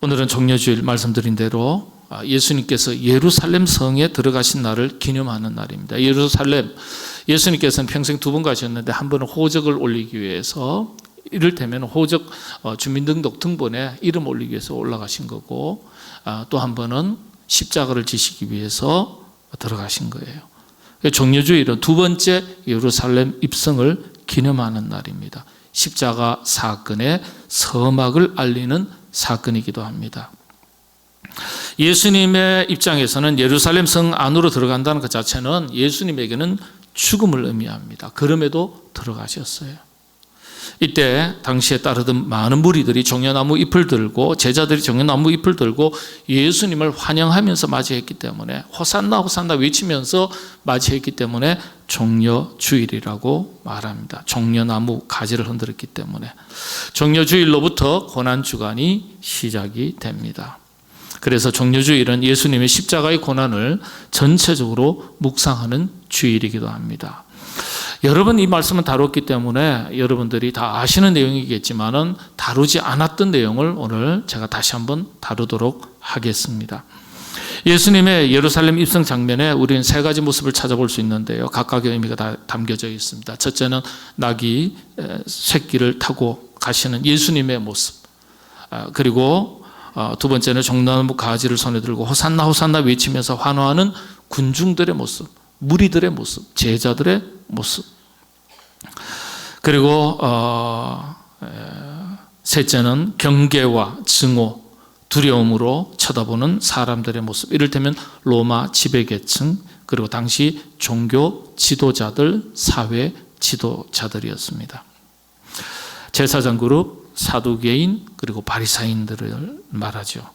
오늘은 종려주일 말씀드린 대로 예수님께서 예루살렘 성에 들어가신 날을 기념하는 날입니다. 예수님께서는 평생 2번 가셨는데 한 번은 호적을 올리기 위해서, 이를테면 호적 주민등록 등본에 이름 올리기 위해서 올라가신 거고, 또 한 번은 십자가를 지시기 위해서 들어가신 거예요. 종려주일은 2번째 예루살렘 입성을 기념하는 날입니다. 십자가 사건의 서막을 알리는 사건이기도 합니다. 예수님의 입장에서는 예루살렘 성 안으로 들어간다는 것 자체는 예수님에게는 죽음을 의미합니다. 그럼에도 들어가셨어요. 이때 당시에 따르던 많은 무리들이 종려나무 잎을 들고, 제자들이 종려나무 잎을 들고 예수님을 환영하면서 맞이했기 때문에, 호산나 호산나 외치면서 맞이했기 때문에 종려주일이라고 말합니다. 종려나무 가지를 흔들었기 때문에 종려주일로부터 고난주간이 시작이 됩니다. 그래서 종려주일은 예수님의 십자가의 고난을 전체적으로 묵상하는 주일이기도 합니다. 여러분, 이 말씀은 다뤘기 때문에 여러분들이 다 아시는 내용이겠지만은 다루지 않았던 내용을 오늘 제가 다시 한번 다루도록 하겠습니다. 예수님의 예루살렘 입성 장면에 우리는 3가지 모습을 찾아볼 수 있는데요. 각각의 의미가 다 담겨져 있습니다. 첫째는 낙이 새끼를 타고 가시는 예수님의 모습, 그리고 2번째는 종려나무 가지를 손에 들고 호산나 호산나 외치면서 환호하는 군중들의 모습, 무리들의 모습, 제자들의 모습, 그리고 셋째는 경계와 증오, 두려움으로 쳐다보는 사람들의 모습, 이를테면 로마 지배계층, 그리고 당시 종교 지도자들, 사회 지도자들이었습니다. 제사장 그룹, 사두개인, 그리고 바리사인들을 말하죠.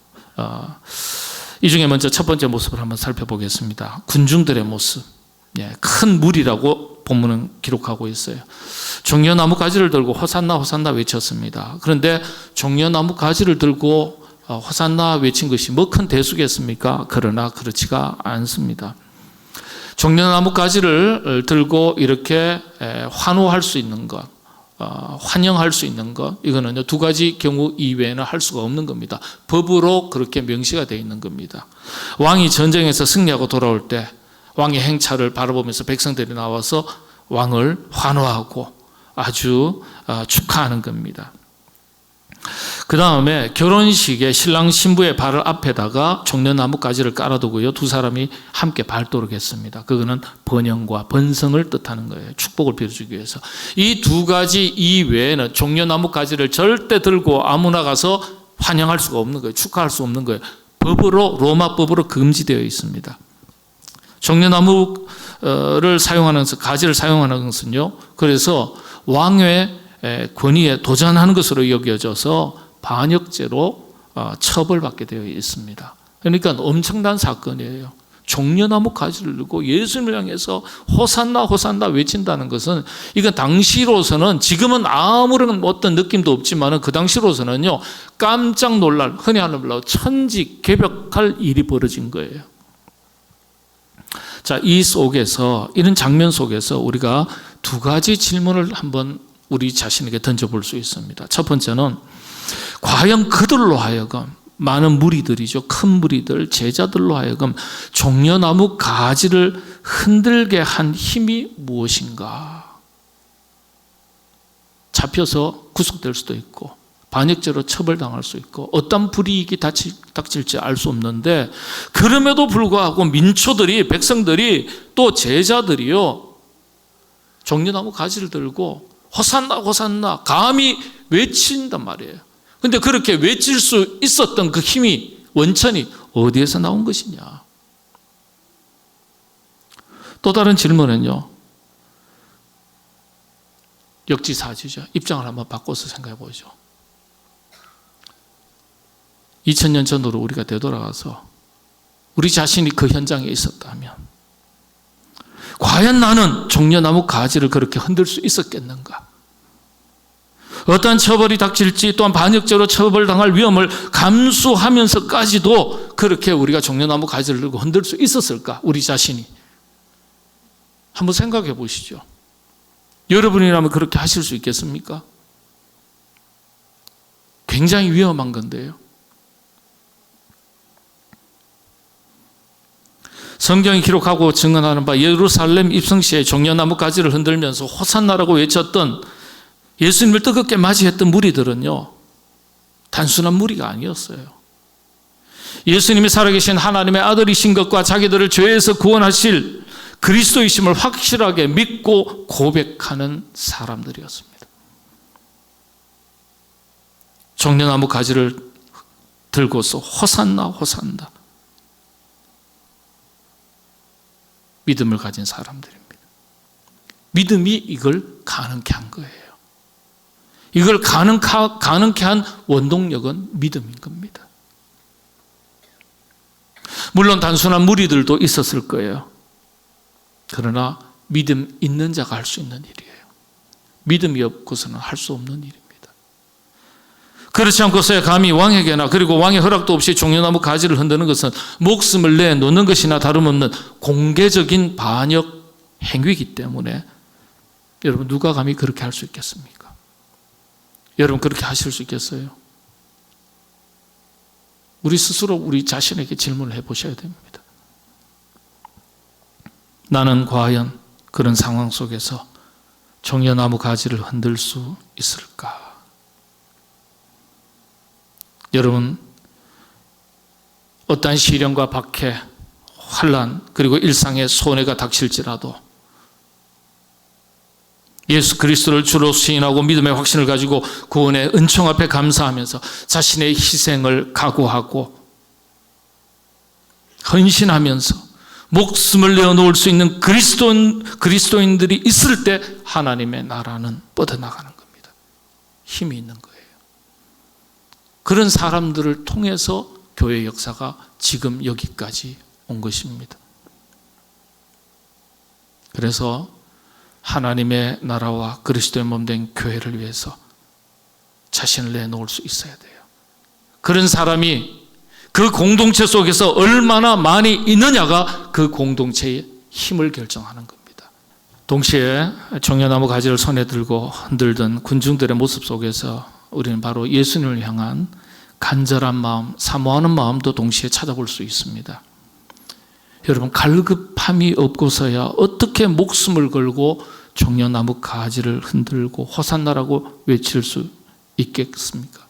이 중에 먼저 첫 번째 모습을 한번 살펴보겠습니다. 군중들의 모습, 큰 무리라고 본문은 기록하고 있어요. 종려나무 가지를 들고 호산나 호산나 외쳤습니다. 그런데 종려나무 가지를 들고 호산나 외친 것이 뭐 큰 대수겠습니까? 그러나 그렇지가 않습니다. 종려나무 가지를 들고 이렇게 환호할 수 있는 것, 환영할 수 있는 것, 이거는요 2가지 경우 이외에는 할 수가 없는 겁니다. 법으로 그렇게 명시가 되어 있는 겁니다. 왕이 전쟁에서 승리하고 돌아올 때 왕의 행차를 바라보면서 백성들이 나와서 왕을 환호하고 아주 축하하는 겁니다. 그 다음에 결혼식에 신랑 신부의 발을 앞에다가 종려나무 가지를 깔아두고요, 2 사람이 함께 밟도록 했습니다. 그거는 번영과 번성을 뜻하는 거예요. 축복을 빌어주기 위해서. 이 2가지 이외에는 종려나무 가지를 절대 들고 아무나 가서 환영할 수가 없는 거예요. 축하할 수 없는 거예요. 법으로, 로마 법으로 금지되어 있습니다. 종려나무를 사용하는 것은, 가지를 사용하는 것은요, 그래서 왕의 권위에 도전하는 것으로 여겨져서 반역죄로 처벌받게 되어 있습니다. 그러니까 엄청난 사건이에요. 종려나무 가지를 들고 예수님을 향해서 호산나 호산나 외친다는 것은, 이건 당시로서는, 지금은 아무런 어떤 느낌도 없지만 그 당시로서는요 깜짝 놀랄, 흔히 하는 말로 천지개벽할 일이 벌어진 거예요. 자, 이 속에서, 이런 장면 속에서 우리가 2가지 질문을 한번 우리 자신에게 던져볼 수 있습니다. 첫 번째는, 과연 그들로 하여금, 많은 무리들이죠, 큰 무리들, 제자들로 하여금 종려나무 가지를 흔들게 한 힘이 무엇인가? 잡혀서 구속될 수도 있고, 반역죄로 처벌당할 수 있고, 어떤 불이익이 닥칠지 알 수 없는데, 그럼에도 불구하고 민초들이, 백성들이, 또 제자들이요 종려나무 가지를 들고 호산나 호산나 감히 외친단 말이에요. 그런데 그렇게 외칠 수 있었던 그 힘이, 원천이 어디에서 나온 것이냐? 또 다른 질문은요, 역지사지죠. 입장을 한번 바꿔서 생각해 보죠. 2000년 전으로 우리가 되돌아가서 우리 자신이 그 현장에 있었다면, 과연 나는 종려나무 가지를 그렇게 흔들 수 있었겠는가? 어떠한 처벌이 닥칠지, 또한 반역죄로 처벌당할 위험을 감수하면서까지도 그렇게 우리가 종려나무 가지를 들고 흔들 수 있었을까? 우리 자신이. 한번 생각해 보시죠. 여러분이라면 그렇게 하실 수 있겠습니까? 굉장히 위험한 건데요. 성경이 기록하고 증언하는 바 예루살렘 입성 시에 종려나무 가지를 흔들면서 호산나라고 외쳤던 예수님을 뜨겁게 맞이했던 무리들은요, 단순한 무리가 아니었어요. 예수님이 살아계신 하나님의 아들이신 것과 자기들을 죄에서 구원하실 그리스도이심을 확실하게 믿고 고백하는 사람들이었습니다. 종려나무 가지를 들고서 호산나 호산나 믿음을 가진 사람들입니다. 믿음이 이걸 가능케 한 거예요. 이걸 가능케 한 원동력은 믿음인 겁니다. 물론 단순한 무리들도 있었을 거예요. 그러나 믿음 있는 자가 할 수 있는 일이에요. 믿음이 없고서는 할 수 없는 일입니다. 그렇지 않고서야 감히 왕에게나, 그리고 왕의 허락도 없이 종려나무 가지를 흔드는 것은 목숨을 내놓는 것이나 다름없는 공개적인 반역 행위이기 때문에 여러분, 누가 감히 그렇게 할 수 있겠습니까? 여러분, 그렇게 하실 수 있겠어요? 우리 스스로 우리 자신에게 질문을 해보셔야 됩니다. 나는 과연 그런 상황 속에서 종려나무 가지를 흔들 수 있을까? 여러분, 어떠한 시련과 박해, 환난, 그리고 일상의 손해가 닥칠지라도 예수 그리스도를 주로 시인하고 믿음의 확신을 가지고 구원의 은총 앞에 감사하면서 자신의 희생을 각오하고 헌신하면서 목숨을 내어놓을 수 있는 그리스도인들이 있을 때 하나님의 나라는 뻗어나가는 겁니다. 힘이 있는 거예요. 그런 사람들을 통해서 교회 역사가 지금 여기까지 온 것입니다. 그래서 하나님의 나라와 그리스도의 몸된 교회를 위해서 자신을 내놓을 수 있어야 돼요. 그런 사람이 그 공동체 속에서 얼마나 많이 있느냐가 그 공동체의 힘을 결정하는 겁니다. 동시에 종려나무 가지를 손에 들고 흔들던 군중들의 모습 속에서 우리는 바로 예수님을 향한 간절한 마음, 사모하는 마음도 동시에 찾아볼 수 있습니다. 여러분, 갈급함이 없고서야 어떻게 목숨을 걸고 종려나무 가지를 흔들고 호산나라고 외칠 수 있겠습니까?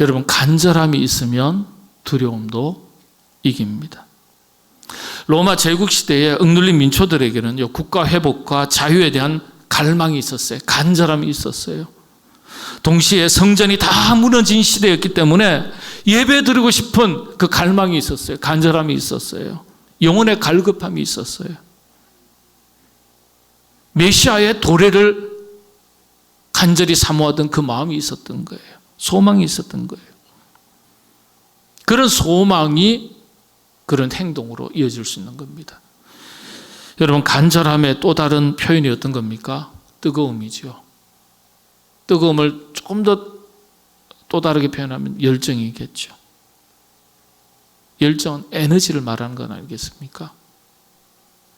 여러분, 간절함이 있으면 두려움도 이깁니다. 로마 제국 시대에 억눌린 민초들에게는 국가 회복과 자유에 대한 갈망이 있었어요. 간절함이 있었어요. 동시에 성전이 다 무너진 시대였기 때문에 예배 드리고 싶은 그 갈망이 있었어요. 간절함이 있었어요. 영혼의 갈급함이 있었어요. 메시아의 도래를 간절히 사모하던 그 마음이 있었던 거예요. 소망이 있었던 거예요. 그런 소망이 그런 행동으로 이어질 수 있는 겁니다. 여러분, 간절함의 또 다른 표현이 어떤 겁니까? 뜨거움이죠. 뜨거움을 조금 더 또 다르게 표현하면 열정이겠죠. 열정은 에너지를 말하는 건 아니겠습니까?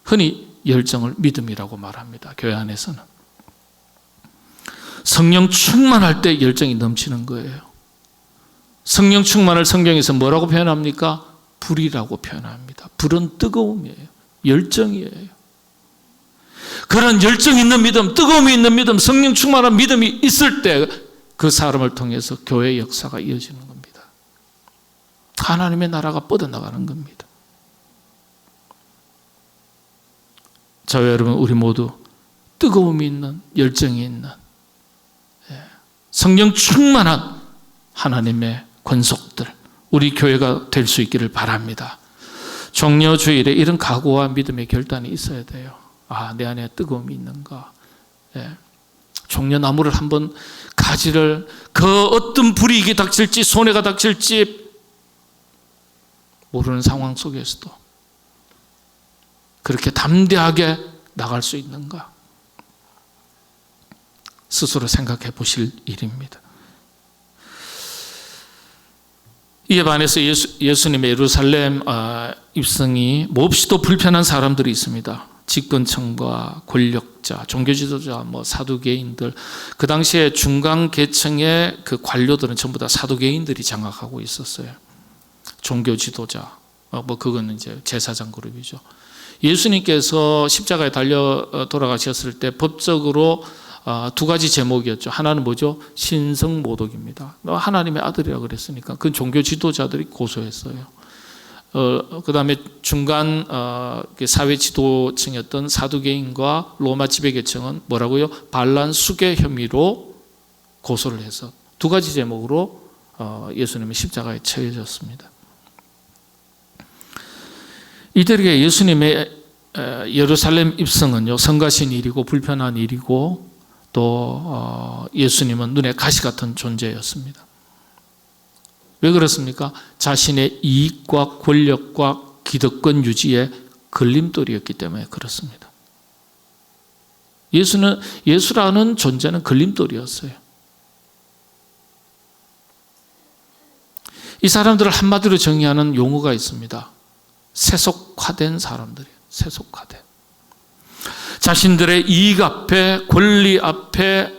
흔히 열정을 믿음이라고 말합니다. 교회 안에서는. 성령 충만할 때 열정이 넘치는 거예요. 성령 충만을 성경에서 뭐라고 표현합니까? 불이라고 표현합니다. 불은 뜨거움이에요. 열정이에요. 그런 열정 있는 믿음, 뜨거움이 있는 믿음, 성령 충만한 믿음이 있을 때 그 사람을 통해서 교회의 역사가 이어지는 겁니다. 하나님의 나라가 뻗어나가는 겁니다. 저와 여러분, 우리 모두 뜨거움이 있는, 열정이 있는, 성령 충만한 하나님의 권속들, 우리 교회가 될 수 있기를 바랍니다. 종려주일에 이런 각오와 믿음의 결단이 있어야 돼요. 아, 내 안에 뜨거움이 있는가? 종려나무를 한번 가지를, 그 어떤 불이익이 닥칠지, 손해가 닥칠지 모르는 상황 속에서도 그렇게 담대하게 나갈 수 있는가? 스스로 생각해 보실 일입니다. 이에 반해서 예수님의 예루살렘 입성이 몹시도 불편한 사람들이 있습니다. 집권층과 권력자, 종교지도자, 사두개인들, 그 당시에 중간 계층의 그 관료들은 전부 다 사두개인들이 장악하고 있었어요. 종교지도자, 그거는 이제 제사장 그룹이죠. 예수님께서 십자가에 달려 돌아가셨을 때 법적으로 두 가지 제목이었죠. 하나는 뭐죠? 신성모독입니다. 너 하나님의 아들이라 그랬으니까 그 종교 지도자들이 고소했어요. 그 다음에 중간 사회 지도층이었던 사두개인과 로마 지배계층은 뭐라고요? 반란 수괴 혐의로 고소를 해서 두 가지 제목으로 예수님이 십자가에 처해졌습니다. 이들에게 예수님의 예루살렘 입성은요, 성가신 일이고 불편한 일이고 또 예수님은 눈에 가시 같은 존재였습니다. 왜 그렇습니까? 자신의 이익과 권력과 기득권 유지에 걸림돌이었기 때문에 그렇습니다. 예수라는 존재는 걸림돌이었어요. 이 사람들을 한마디로 정의하는 용어가 있습니다. 세속화된 사람들이에요. 세속화된. 자신들의 이익 앞에, 권리 앞에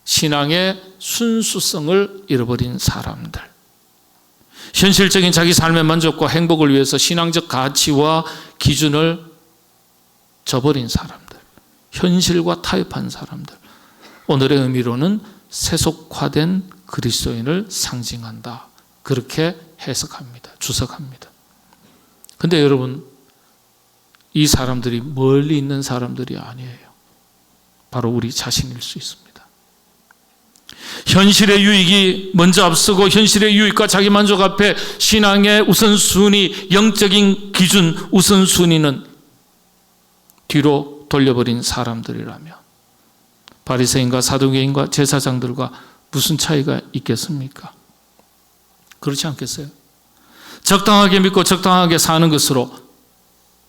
신앙의 순수성을 잃어버린 사람들. 현실적인 자기 삶의 만족과 행복을 위해서 신앙적 가치와 기준을 저버린 사람들. 현실과 타협한 사람들. 오늘의 의미로는 세속화된 그리스도인을 상징한다. 그렇게 해석합니다. 주석합니다. 근데 여러분, 이 사람들이 멀리 있는 사람들이 아니에요. 바로 우리 자신일 수 있습니다. 현실의 유익이 먼저 앞서고 현실의 유익과 자기 만족 앞에 신앙의 우선순위, 영적인 기준 우선순위는 뒤로 돌려버린 사람들이라면 바리새인과 사두개인과 제사장들과 무슨 차이가 있겠습니까? 그렇지 않겠어요? 적당하게 믿고 적당하게 사는 것으로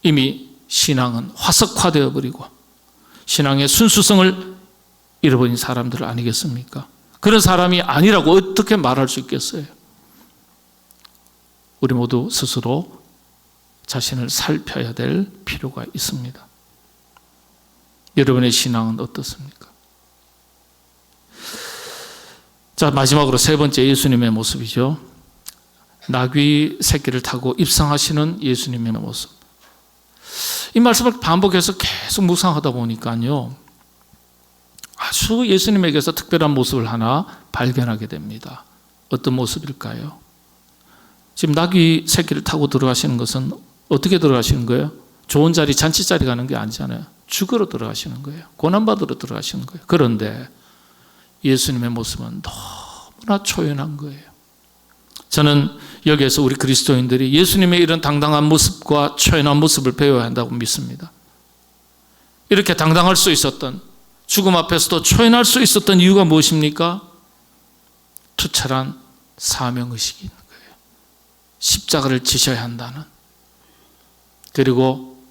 이미 신앙은 화석화되어 버리고 신앙의 순수성을 잃어버린 사람들 아니겠습니까? 그런 사람이 아니라고 어떻게 말할 수 있겠어요? 우리 모두 스스로 자신을 살펴야 될 필요가 있습니다. 여러분의 신앙은 어떻습니까? 자, 마지막으로 세 번째 예수님의 모습이죠. 나귀 새끼를 타고 입성하시는 예수님의 모습. 이 말씀을 반복해서 계속 묵상하다 보니까요, 아주 예수님에게서 특별한 모습을 하나 발견하게 됩니다. 어떤 모습일까요? 지금 나귀 새끼를 타고 들어가시는 것은 어떻게 들어가시는 거예요? 좋은 자리, 잔치 자리 가는 게 아니잖아요. 죽으러 들어가시는 거예요. 고난받으러 들어가시는 거예요. 그런데 예수님의 모습은 너무나 초연한 거예요. 저는 여기에서 우리 그리스도인들이 예수님의 이런 당당한 모습과 초연한 모습을 배워야 한다고 믿습니다. 이렇게 당당할 수 있었던, 죽음 앞에서도 초연할 수 있었던 이유가 무엇입니까? 투철한 사명의식이 있는 거예요. 십자가를 지셔야 한다는, 그리고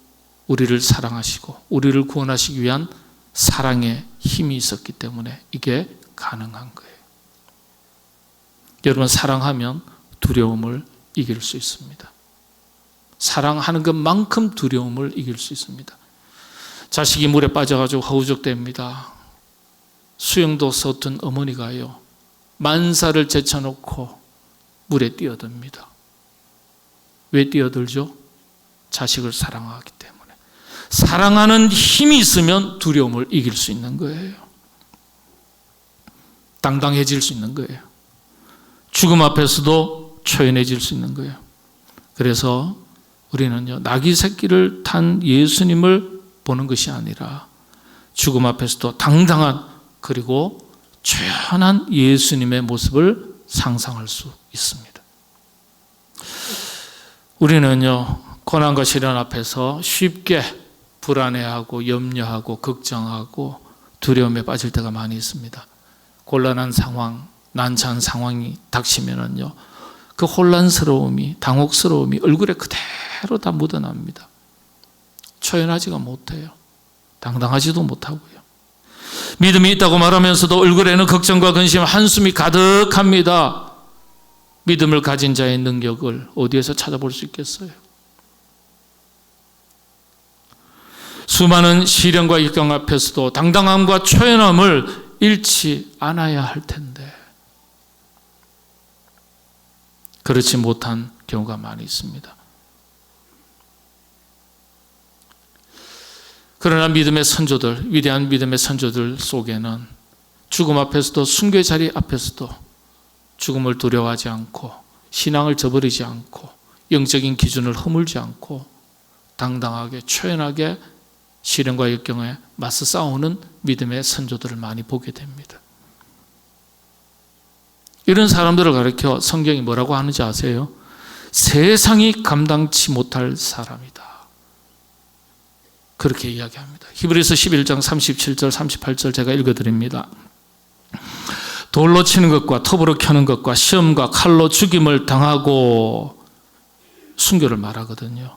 우리를 사랑하시고 우리를 구원하시기 위한 사랑의 힘이 있었기 때문에 이게 가능한 거예요. 여러분, 사랑하면 두려움을 이길 수 있습니다. 사랑하는 것만큼 두려움을 이길 수 있습니다. 자식이 물에 빠져가지고 허우적댑니다. 수영도 서툰 어머니가요, 만사를 제쳐놓고 물에 뛰어듭니다. 왜 뛰어들죠? 자식을 사랑하기 때문에. 사랑하는 힘이 있으면 두려움을 이길 수 있는 거예요. 당당해질 수 있는 거예요. 죽음 앞에서도 초연해질 수 있는 거예요. 그래서 우리는요, 나귀 새끼를 탄 예수님을 보는 것이 아니라 죽음 앞에서도 당당한, 그리고 초연한 예수님의 모습을 상상할 수 있습니다. 우리는요, 고난과 시련 앞에서 쉽게 불안해하고 염려하고 걱정하고 두려움에 빠질 때가 많이 있습니다. 곤란한 상황, 난처한 상황이 닥치면은요, 그 혼란스러움이, 당혹스러움이 얼굴에 그대로 다 묻어납니다. 초연하지가 못해요. 당당하지도 못하고요. 믿음이 있다고 말하면서도 얼굴에는 걱정과 근심, 한숨이 가득합니다. 믿음을 가진 자의 능력을 어디에서 찾아볼 수 있겠어요? 수많은 시련과 역경 앞에서도 당당함과 초연함을 잃지 않아야 할 텐데 그렇지 못한 경우가 많이 있습니다. 그러나 믿음의 선조들, 위대한 믿음의 선조들 속에는 죽음 앞에서도, 순교의 자리 앞에서도 죽음을 두려워하지 않고 신앙을 저버리지 않고 영적인 기준을 허물지 않고 당당하게 초연하게 시련과 역경에 맞서 싸우는 믿음의 선조들을 많이 보게 됩니다. 이런 사람들을 가리켜 성경이 뭐라고 하는지 아세요? 세상이 감당치 못할 사람이다. 그렇게 이야기합니다. 히브리서 11장 37절 38절 제가 읽어드립니다. 돌로 치는 것과 톱으로 켜는 것과 시험과 칼로 죽임을 당하고, 순교를 말하거든요.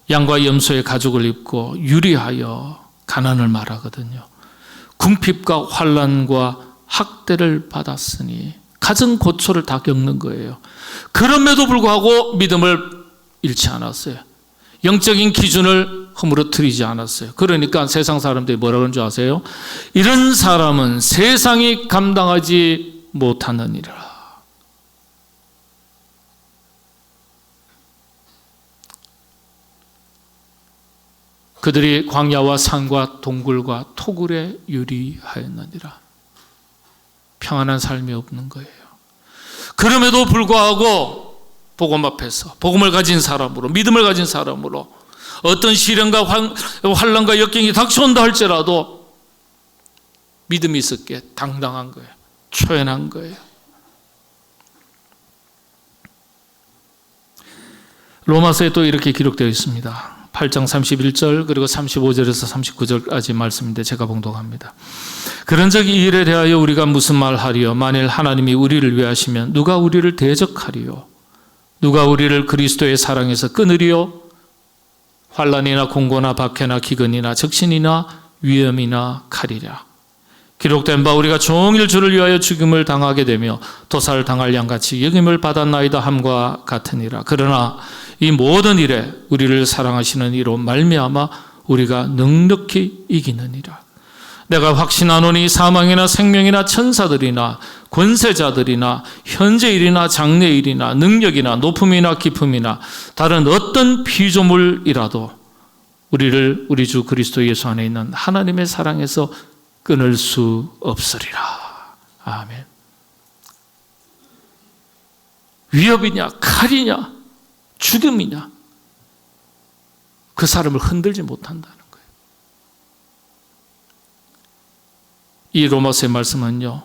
양과 염소의 가죽을 입고 유리하여 가난을 말하거든요. 궁핍과 환난과 학대를 받았으니 가정 고초를 다 겪는 거예요. 그럼에도 불구하고 믿음을 잃지 않았어요. 영적인 기준을 허물어뜨리지 않았어요. 그러니까 세상 사람들이 뭐라 그러는 줄 아세요? 이런 사람은 세상이 감당하지 못하느니라. 그들이 광야와 산과 동굴과 토굴에 유리하였느니라. 평안한 삶이 없는 거예요. 그럼에도 불구하고 복음 앞에서 복음을 가진 사람으로, 믿음을 가진 사람으로 어떤 시련과 환난과 역경이 닥쳐온다 할지라도 믿음이 있었기에 당당한 거예요. 초연한 거예요. 로마서에 또 이렇게 기록되어 있습니다. 8장 31절 그리고 35절에서 39절까지 말씀인데 제가 봉독합니다. 그런즉 이 일에 대하여 우리가 무슨 말하리요? 만일 하나님이 우리를 위하시면 누가 우리를 대적하리요? 누가 우리를 그리스도의 사랑에서 끊으리요? 환난이나 공고나 박해나 기근이나 적신이나 위험이나 칼이랴. 기록된 바 우리가 종일 주를 위하여 죽임을 당하게 되며 도살을 당할 양같이 여김을 받았나이다 함과 같으니라. 그러나 이 모든 일에 우리를 사랑하시는 이로 말미암아 우리가 넉넉히 이기느니라. 내가 확신하노니 사망이나 생명이나 천사들이나 권세자들이나 현재일이나 장래일이나 능력이나 높음이나 깊음이나 다른 어떤 피조물이라도 우리를 우리 주 그리스도 예수 안에 있는 하나님의 사랑에서 끊을 수 없으리라. 아멘. 위협이냐 칼이냐 죽음이냐 그 사람을 흔들지 못한다는 거예요. 이 로마서의 말씀은요,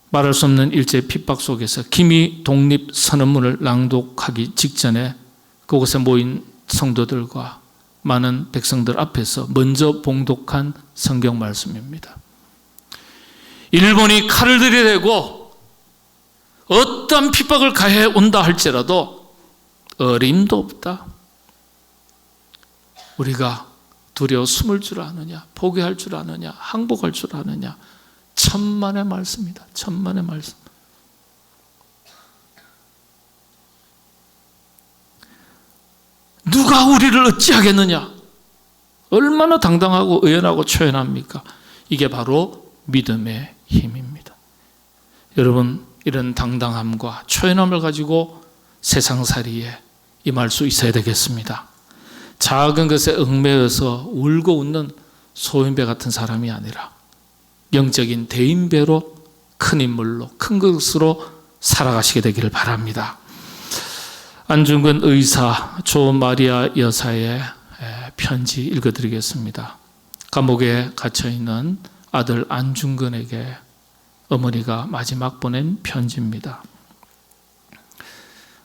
말할 수 없는 일제의 핍박 속에서 기미 독립 선언문을 낭독하기 직전에 그곳에 모인 성도들과 많은 백성들 앞에서 먼저 봉독한 성경 말씀입니다. 일본이 칼을 들이대고 어떤 핍박을 가해 온다 할지라도 어림도 없다. 우리가 두려워 숨을 줄 아느냐, 포기할 줄 아느냐, 항복할 줄 아느냐. 천만의 말씀입니다. 천만의 말씀. 누가 우리를 어찌하겠느냐? 얼마나 당당하고 의연하고 초연합니까? 이게 바로 믿음의 힘입니다. 여러분, 이런 당당함과 초연함을 가지고 세상살이에 임할 수 있어야 되겠습니다. 작은 것에 얽매여서 울고 웃는 소인배 같은 사람이 아니라 영적인 대인배로 큰 인물로 큰 것으로 살아가시게 되기를 바랍니다. 안중근 의사 조 마리아 여사의 편지 읽어드리겠습니다. 감옥에 갇혀있는 아들 안중근에게 어머니가 마지막 보낸 편지입니다.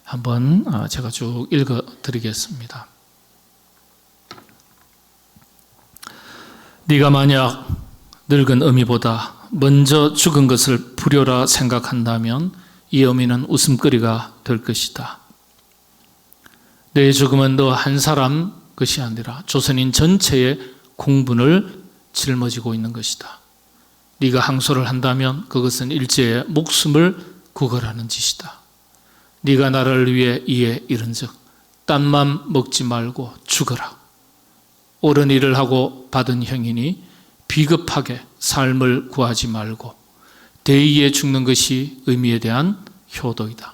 한번 제가 쭉 읽어드리겠습니다. 네가 만약 늙은 어미보다 먼저 죽은 것을 불효라 생각한다면 이 어미는 웃음거리가 될 것이다. 내 죽음은 너 한 사람 것이 아니라 조선인 전체의 공분을 짊어지고 있는 것이다. 네가 항소를 한다면 그것은 일제의 목숨을 구걸하는 짓이다. 네가 나를 위해 이에 이른즉 딴맘 먹지 말고 죽어라. 옳은 일을 하고 받은 형이니 비겁하게 삶을 구하지 말고 대의에 죽는 것이 의미에 대한 효도이다.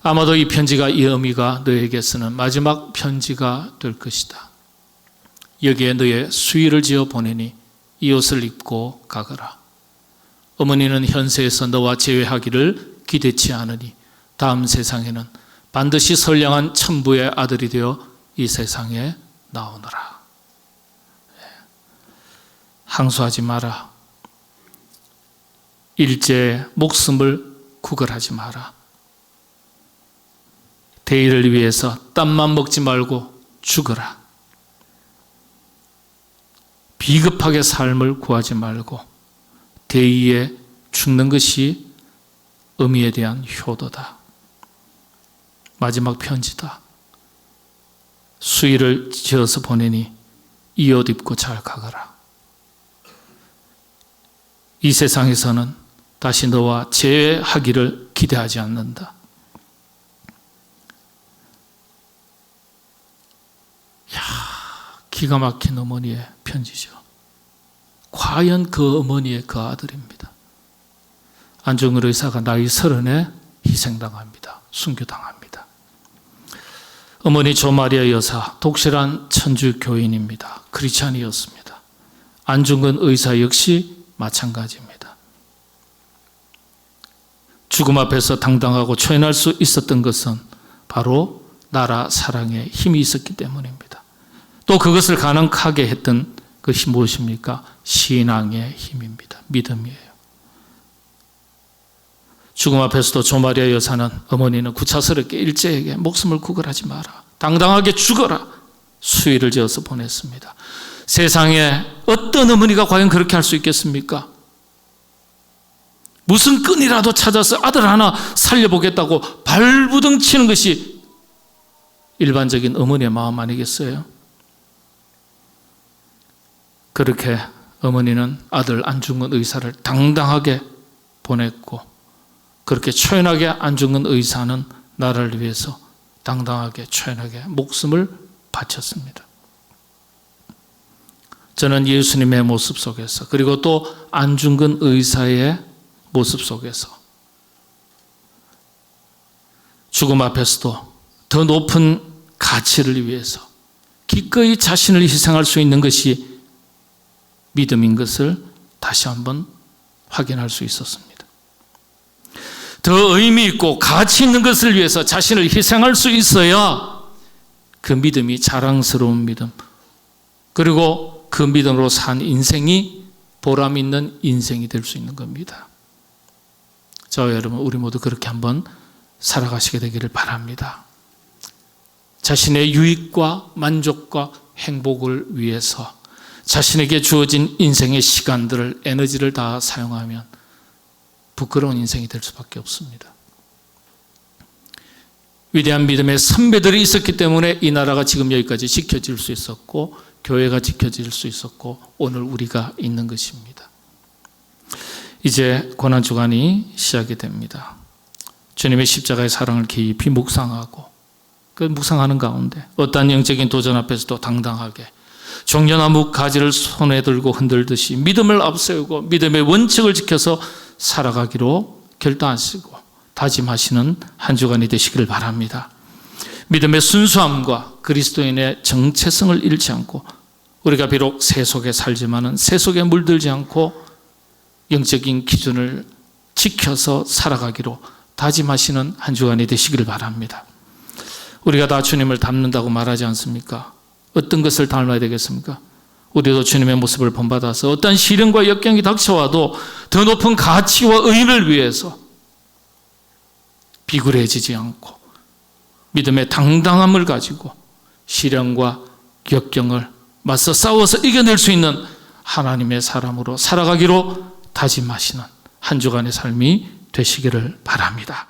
아마도 이 편지가 이 어미가 너에게 쓰는 마지막 편지가 될 것이다. 여기에 너의 수의를 지어 보내니 이 옷을 입고 가거라. 어머니는 현세에서 너와 재회하기를 기대치 않으니 다음 세상에는 반드시 선량한 천부의 아들이 되어 이 세상에 나오너라. 항소하지 마라. 일제에 목숨을 구걸하지 마라. 대의를 위해서 땀만 먹지 말고 죽어라. 비겁하게 삶을 구하지 말고 대의에 죽는 것이 의미에 대한 효도다. 마지막 편지다. 수의를 지어서 보내니 이 옷 입고 잘 가거라. 이 세상에서는 다시 너와 재회하기를 기대하지 않는다. 기가 막힌 어머니의 편지죠. 과연 그 어머니의 그 아들입니다. 안중근 의사가 나이 30에 희생당합니다. 순교당합니다. 어머니 조마리아 여사, 독실한 천주 교인입니다. 크리스찬이었습니다. 안중근 의사 역시 마찬가지입니다. 죽음 앞에서 당당하고 초연할 수 있었던 것은 바로 나라 사랑에 힘이 있었기 때문입니다. 또 그것을 가능하게 했던 것이 무엇입니까? 신앙의 힘입니다. 믿음이에요. 죽음 앞에서도 조마리아 여사는, 어머니는 구차스럽게 일제에게 목숨을 구걸하지 마라. 당당하게 죽어라. 수의를 지어서 보냈습니다. 세상에 어떤 어머니가 과연 그렇게 할 수 있겠습니까? 무슨 끈이라도 찾아서 아들 하나 살려보겠다고 발부둥 치는 것이 일반적인 어머니의 마음 아니겠어요? 그렇게 어머니는 아들 안중근 의사를 당당하게 보냈고, 그렇게 초연하게 안중근 의사는 나라를 위해서 당당하게 초연하게 목숨을 바쳤습니다. 저는 예수님의 모습 속에서, 그리고 또 안중근 의사의 모습 속에서 죽음 앞에서도 더 높은 가치를 위해서 기꺼이 자신을 희생할 수 있는 것이 믿음인 것을 다시 한번 확인할 수 있었습니다. 더 의미 있고 가치 있는 것을 위해서 자신을 희생할 수 있어야 그 믿음이 자랑스러운 믿음, 그리고 그 믿음으로 산 인생이 보람 있는 인생이 될 수 있는 겁니다. 저와 여러분, 우리 모두 그렇게 한번 살아가시게 되기를 바랍니다. 자신의 유익과 만족과 행복을 위해서 자신에게 주어진 인생의 시간들을, 에너지를 다 사용하면 부끄러운 인생이 될 수밖에 없습니다. 위대한 믿음의 선배들이 있었기 때문에 이 나라가 지금 여기까지 지켜질 수 있었고, 교회가 지켜질 수 있었고, 오늘 우리가 있는 것입니다. 이제 고난주간이 시작이 됩니다. 주님의 십자가의 사랑을 깊이 묵상하고, 그 묵상하는 가운데 어떠한 영적인 도전 앞에서도 당당하게 종려나무 가지를 손에 들고 흔들듯이 믿음을 앞세우고 믿음의 원칙을 지켜서 살아가기로 결단하시고 다짐하시는 한 주간이 되시기를 바랍니다. 믿음의 순수함과 그리스도인의 정체성을 잃지 않고, 우리가 비록 세속에 살지만은 세속에 물들지 않고 영적인 기준을 지켜서 살아가기로 다짐하시는 한 주간이 되시기를 바랍니다. 우리가 다 주님을 닮는다고 말하지 않습니까? 어떤 것을 닮아야 되겠습니까? 우리도 주님의 모습을 본받아서 어떤 시련과 역경이 닥쳐와도 더 높은 가치와 의의를 위해서 비굴해지지 않고 믿음의 당당함을 가지고 시련과 역경을 맞서 싸워서 이겨낼 수 있는 하나님의 사람으로 살아가기로 다짐하시는 한 주간의 삶이 되시기를 바랍니다.